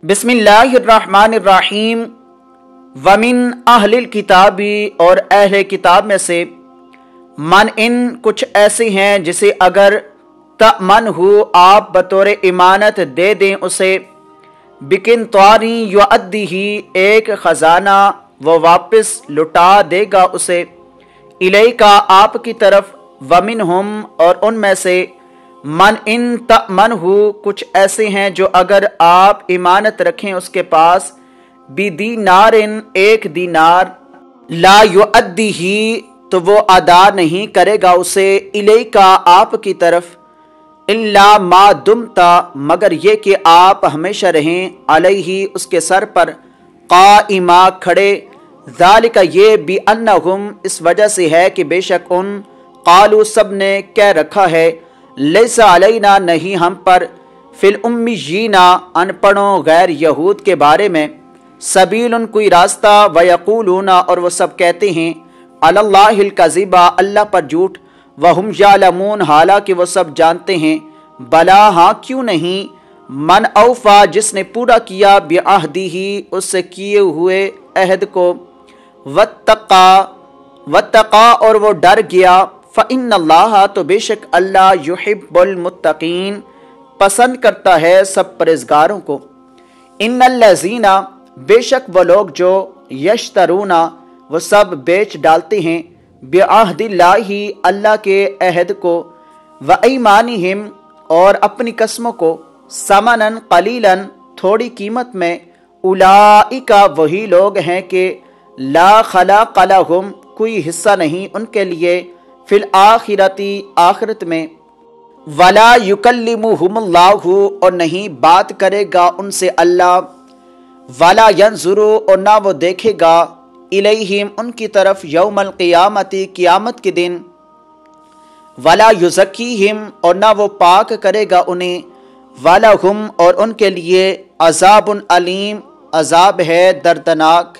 बिस्मिल्लाहिर्रहमानिर्रहीम। वमिन अहलिल किताबी, और अहले किताब में से मन इन कुछ ऐसे हैं जिसे अगर तमन हो आप बतौर इमानत दे दें उसे, बिकिन त्वारी युअद्दी ही एक खजाना वो वापस लुटा देगा उसे, इलैका आपकी तरफ, वमिन हम और उनमें से मन इन तमन हो कुछ ऐसे हैं जो अगर आप इमानत रखें उसके पास, बिदीनारिन एक दीनार, ला युअद्दी ही तो वो अदा नहीं करेगा उसे, इलैका आपकी तरफ, इल्ला मा दुमता मगर ये कि आप हमेशा रहें, अलैहि उसके सर पर, काइमा खड़े, ज़ालिका ये भी अन्नहुम इस वजह से है कि बेशक उन, कालू सब ने कह रखा है, लैसा अलैना नहीं हम पर, फिल उम्मीयीना अनपढ़ों गैर यहूद के बारे में, सबीलुन कोई रास्ता, वयकूलूना और वो सब कहते हैं, अलल्लाहिल कज़िबा अल्लाह पर झूठ, वहुम यालमून हालांकि वो सब जानते हैं, बला हाँ क्यों नहीं, मन औफा जिसने पूरा किया, बिअहदिही उससे किए हुए अहद को, वत्तका और वो डर गया, फ़इन्नल्लाह तो बेशक अल्लाह युहिब्बुल मुत्तकीन पसंद करता है सब परहेज़गारों को। इन्नल्लज़ीना बेशक वो लोग जो यश्तरूना वो सब बेच डालते हैं, बिअहदिल्लाहि अल्लाह के अहद को, व ऐमानिहिम और अपनी कसमों को, समनन कलीलन थोड़ी कीमत में, उलाइका वही लोग हैं कि ला खलाक़ लहुम कोई हिस्सा नहीं उनके लिए, फिल आखिरती आखिरत में, वला युकल्लिमुहुमुल्लाहु और नहीं बात करेगा उनसे अल्लाह, वला यंजुरु और ना वो देखेगा, इलैहिम उनकी तरफ, यौमल क़ियामती क़ियामत के दिन, वला युज़क्कीहिम और ना वो पाक करेगा उन्हें, वलहुम और उनके लिए अज़ाबुन अलीम अज़ाब है दर्दनाक।